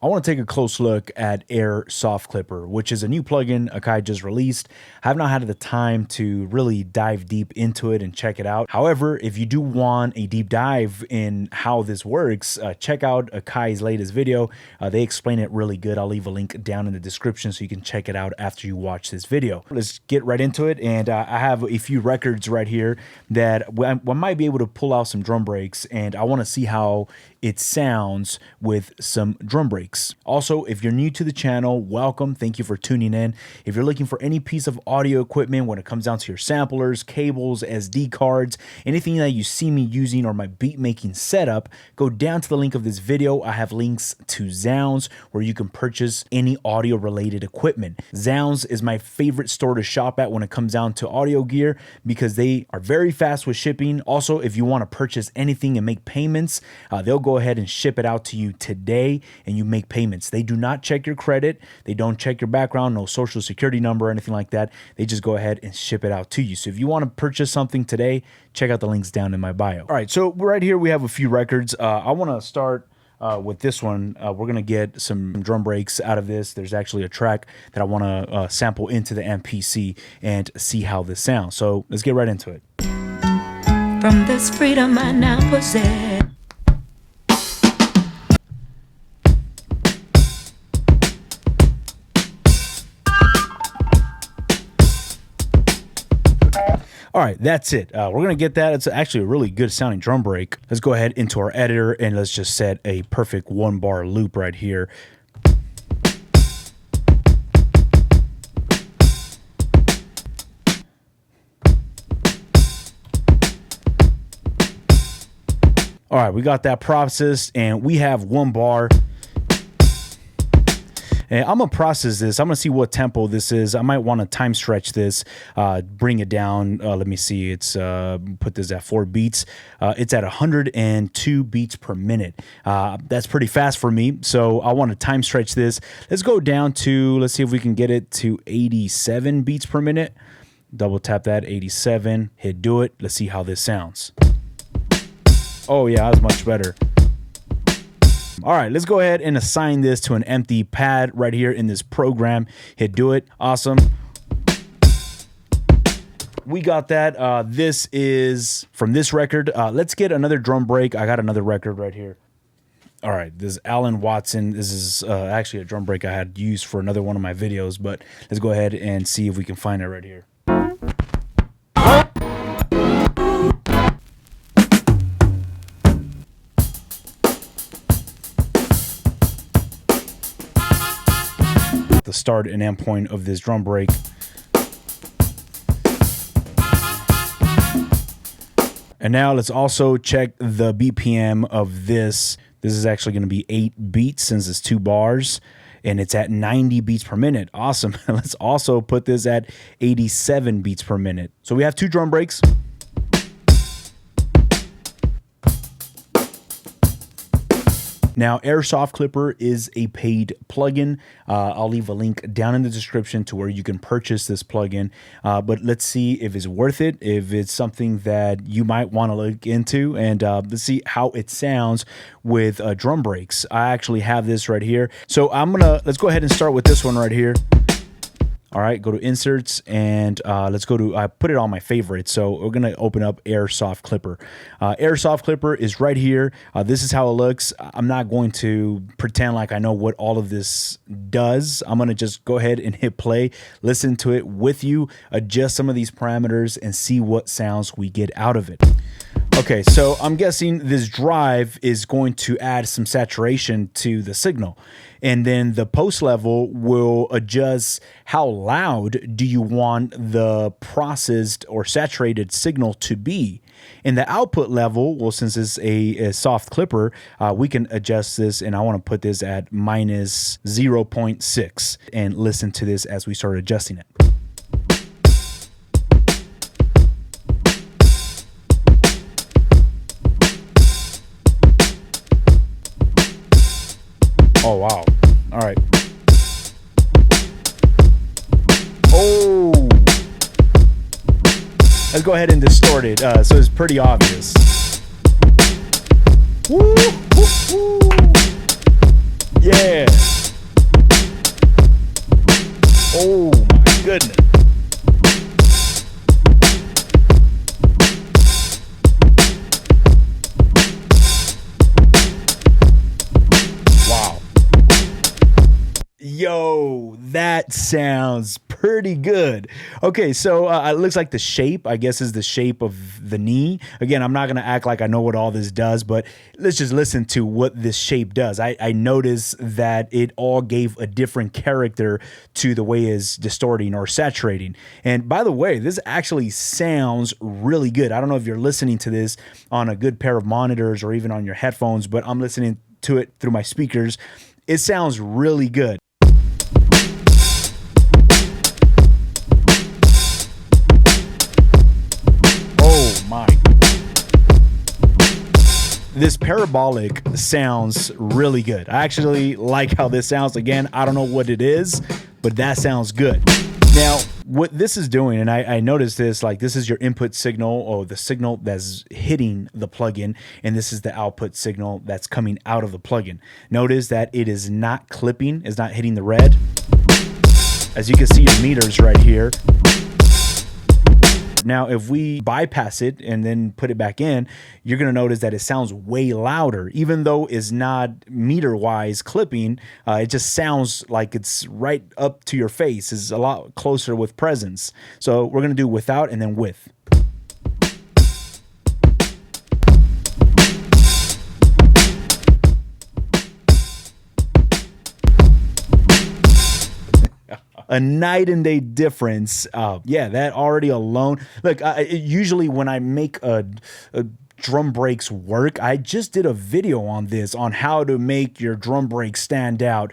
I want to take a close look at Air Soft Clipper, which is a new plugin Akai just released. I have not had the time to really dive deep into it and check it out. However, if you do want a deep dive in how this works, check out Akai's latest video. They explain it really good. I'll leave a link down in the description so you can check it out after you watch this video. Let's get right into it. And I have a few records right here that I might be able to pull out some drum breaks, and I want to see how it sounds with some drum breaks. Also, if you're new to the channel, welcome. Thank you for tuning in. If you're looking for any piece of audio equipment when it comes down to your samplers, cables, SD cards, anything that you see me using or my beat making setup, go down to the link of this video. I have links to Zounds where you can purchase any audio related equipment. Zounds is my favorite store to shop at when it comes down to audio gear because they are very fast with shipping. Also, if you want to purchase anything and make payments, they'll go ahead and ship it out to you today and you make payments. They do not check your credit. They don't check your background, no social security number or anything like that. They just go ahead and ship it out to you. So if you want to purchase something today, check out the links down in my bio. All right, so right here we have a few records. I want to start with this one. We're going to get some drum breaks out of this. There's actually a track that I want to sample into the MPC and see how this sounds. So let's get right into it. From this freedom I now possess. All right, that's it. We're going to get that. It's actually a really good sounding drum break. Let's go ahead into our editor and let's just set a perfect 1-bar loop right here. All right, we got that processed and we have 1 bar. And I'm going to process this. I'm going to see what tempo this is. I might want to time stretch this, bring it down. Let me see. It's put this at 4 beats. It's at 102 beats per minute. That's pretty fast for me. So I want to time stretch this. Let's go down to, let's see if we can get it to 87 beats per minute. Double tap that, 87. Hit do it. Let's see how this sounds. Oh yeah, that's much better. All right, let's go ahead and assign this to an empty pad right here in this program. Hit do it. Awesome. We got that. This is from this record. Let's get another drum break. I got another record right here. All right, this is Alan Watson. This is actually a drum break I had used for another one of my videos, but let's go ahead and see if we can find it right here. The start and end point of this drum break. And now let's also check the BPM of this. This is actually going to be 8 beats since it's 2 bars and it's at 90 beats per minute. Awesome. Let's also put this at 87 beats per minute. So we have 2 drum breaks. Now, Air Soft Clipper is a paid plugin. I'll leave a link down in the description to where you can purchase this plugin. But let's see if it's worth it, if it's something that you might want to look into, and let's see how it sounds with drum breaks. I actually have this right here. So let's go ahead and start with this one right here. All right, go to inserts and let's go to, I put it on my favorites. So we're going to open up Air Soft Clipper. Air Soft Clipper is right here. This is how it looks. I'm not going to pretend like I know what all of this does. I'm going to just go ahead and hit play, listen to it with you, adjust some of these parameters and see what sounds we get out of it. Okay, so I'm guessing this drive is going to add some saturation to the signal. And then the post level will adjust how loud do you want the processed or saturated signal to be. In the output level, well, since it's a soft clipper, we can adjust this, and I want to put this at minus 0.6 and listen to this as we start adjusting it. Oh, wow. All right. Oh. Let's go ahead and distort it so it's pretty obvious. Woo, woo, woo. Yeah. Oh my goodness. Wow. Yo, that sounds pretty good. Okay, so it looks like the shape, I guess, is the shape of the knee. Again, I'm not going to act like I know what all this does, but let's just listen to what this shape does. I noticed that it all gave a different character to the way it's distorting or saturating. And by the way, this actually sounds really good. I don't know if you're listening to this on a good pair of monitors or even on your headphones, but I'm listening to it through my speakers. It sounds really good. My. This parabolic sounds really good. I actually like how this sounds. Again, I don't know what it is, but that sounds good. Now, what this is doing, and I noticed this, like this is your input signal or the signal that's hitting the plugin, and this is the output signal that's coming out of the plugin. Notice that it is not clipping, it's not hitting the red. As you can see your meters right here. Now, if we bypass it and then put it back in, you're going to notice that it sounds way louder. Even though it's not meter-wise clipping, it just sounds like it's right up to your face. It's a lot closer with presence. So we're going to do without and then with. A night and day difference. Yeah, that already alone. Look, usually when I make a drum breaks work, I just did a video on this, on how to make your drum break stand out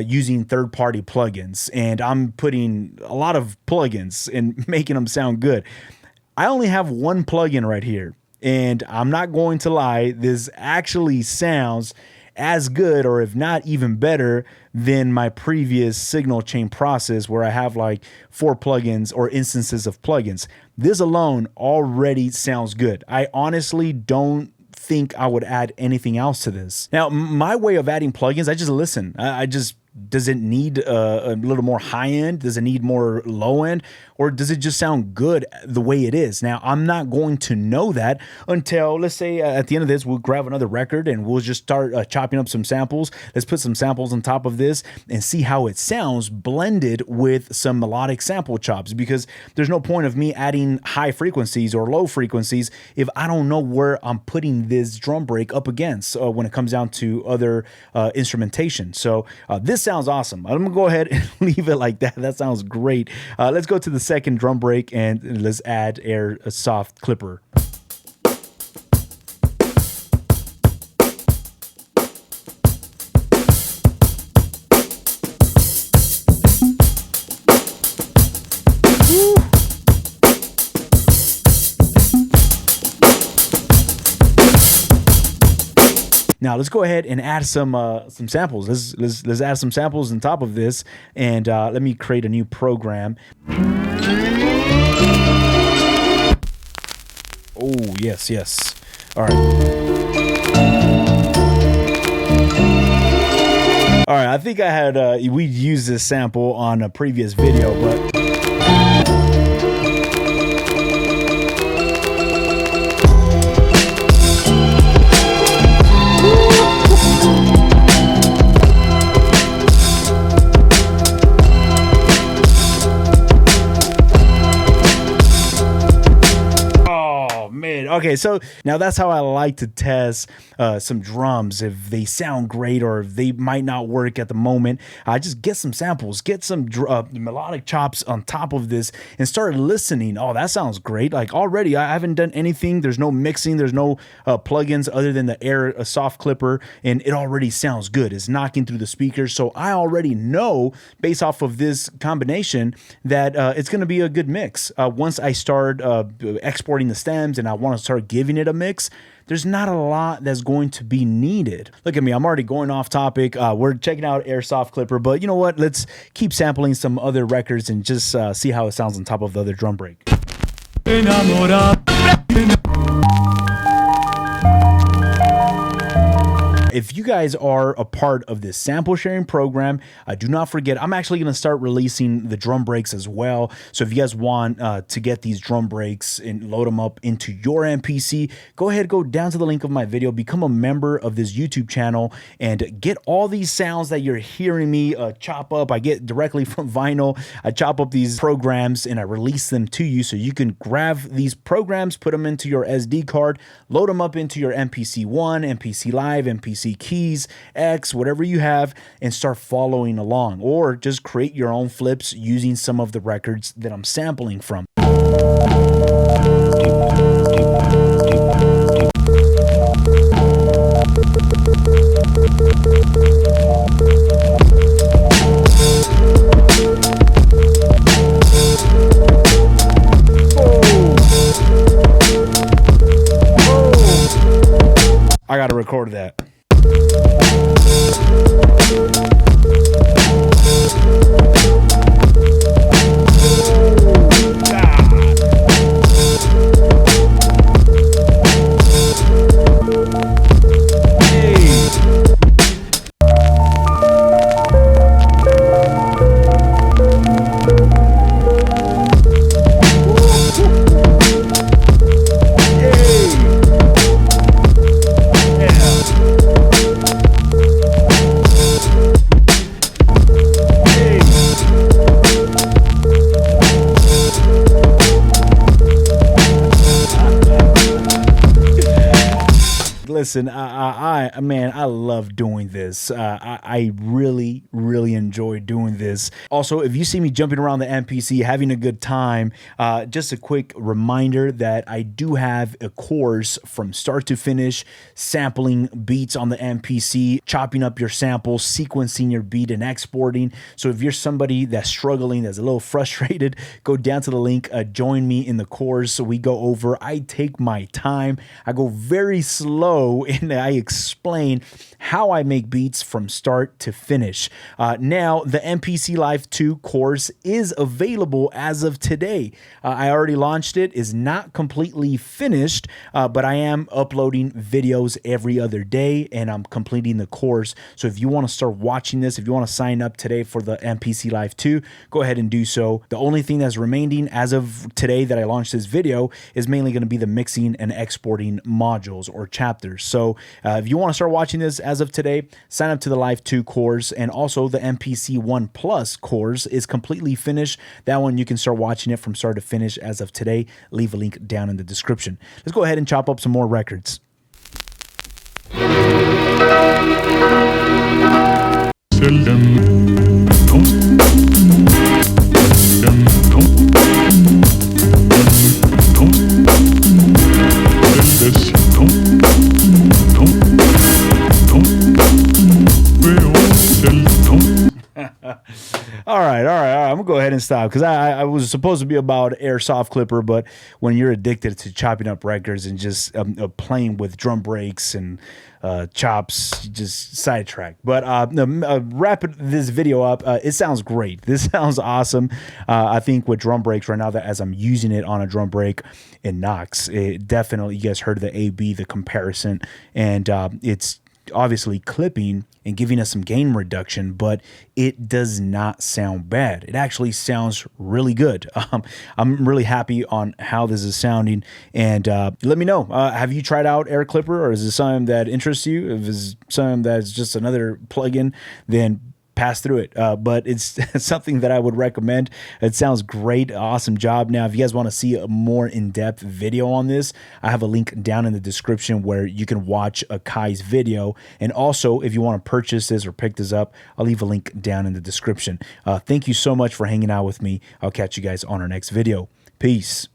using third-party plugins. And I'm putting a lot of plugins and making them sound good. I only have one plugin right here. And I'm not going to lie, this actually sounds as good, or if not even better, than my previous signal chain process where I have like 4 plugins or instances of plugins. This alone already sounds good. I honestly don't think I would add anything else to this. Now, my way of adding plugins, I just listen. I just, does it need a little more high end? Does it need more low end? Or does it just sound good the way it is? Now, I'm not going to know that until, let's say, at the end of this, we'll grab another record and we'll just start chopping up some samples. Let's put some samples on top of this and see how it sounds blended with some melodic sample chops, because there's no point of me adding high frequencies or low frequencies if I don't know where I'm putting this drum break up against when it comes down to other instrumentation. So this sounds awesome. I'm gonna go ahead and leave it like that. That sounds great. Let's go to the second drum break and let's add a soft clipper. Now let's go ahead and add some samples. Let's add some samples on top of this, and let me create a new program. Oh yes. All right. All right. I think I had we used this sample on a previous video, but. Okay, so now that's how I like to test some drums, if they sound great or if they might not work at the moment. I just get some samples, get some melodic chops on top of this and start listening. Oh, that sounds great. Like already I haven't done anything. There's no mixing. There's no plugins other than a soft clipper, and it already sounds good. It's knocking through the speakers. So I already know based off of this combination that it's going to be a good mix. Once I start exporting the stems and I want to start giving it a mix, there's not a lot that's going to be needed. Look at me, I'm already going off topic. We're checking out Airsoft Clipper, but you know what? Let's keep sampling some other records and just see how it sounds on top of the other drum break. If you guys are a part of this sample sharing program, do not forget, I'm actually going to start releasing the drum breaks as well. So if you guys want to get these drum breaks and load them up into your MPC, go ahead, go down to the link of my video, become a member of this YouTube channel, and get all these sounds that you're hearing me chop up. I get directly from vinyl. I chop up these programs and I release them to you so you can grab these programs, put them into your SD card, load them up into your MPC One, MPC Live, MPC Keys, X, whatever you have, and start following along, or just create your own flips using some of the records that I'm sampling from. I gotta record that. Listen, man, I love doing this. I really, really enjoy doing this. Also, if you see me jumping around the MPC, having a good time, just a quick reminder that I do have a course from start to finish, sampling beats on the MPC, chopping up your samples, sequencing your beat, and exporting. So if you're somebody that's struggling, that's a little frustrated, go down to the link, join me in the course. So we go over, I take my time, I go very slow, and I explain how I make beats from start to finish. Now, the MPC Live 2 course is available as of today. I already launched it, is not completely finished, but I am uploading videos every other day, and I'm completing the course. So if you want to start watching this, if you want to sign up today for the MPC Live 2, go ahead and do so. The only thing that's remaining as of today that I launched this video is mainly going to be the mixing and exporting modules or chapters. So if you want to start watching this as of today, sign up to the Live 2 course, and also the MPC 1 Plus course is completely finished. That one, you can start watching it from start to finish as of today. Leave a link down in the description. Let's go ahead and chop up some more records. All right. I'm gonna go ahead and stop because I was supposed to be about Air Soft Clipper, but when you're addicted to chopping up records and just playing with drum breaks and chops, just sidetrack. But wrapping this video up, it sounds great. This sounds awesome. I think with drum breaks right now, that as I'm using it on a drum break, it knocks. It definitely, you guys heard the AB, the comparison, and it's obviously clipping and giving us some gain reduction, but it does not sound bad. It actually sounds really good. I'm really happy on how this is sounding, and let me know, have you tried out Air Clipper, or is this something that interests you? If it's something that's just another plugin, then pass through it, but it's something that I would recommend. It sounds great. Awesome job. Now, if you guys want to see a more in-depth video on this, I have a link down in the description where you can watch Akai's video, and also if you want to purchase this or pick this up, I'll leave a link down in the description. Thank you so much for hanging out with me. I'll catch you guys on our next video. Peace.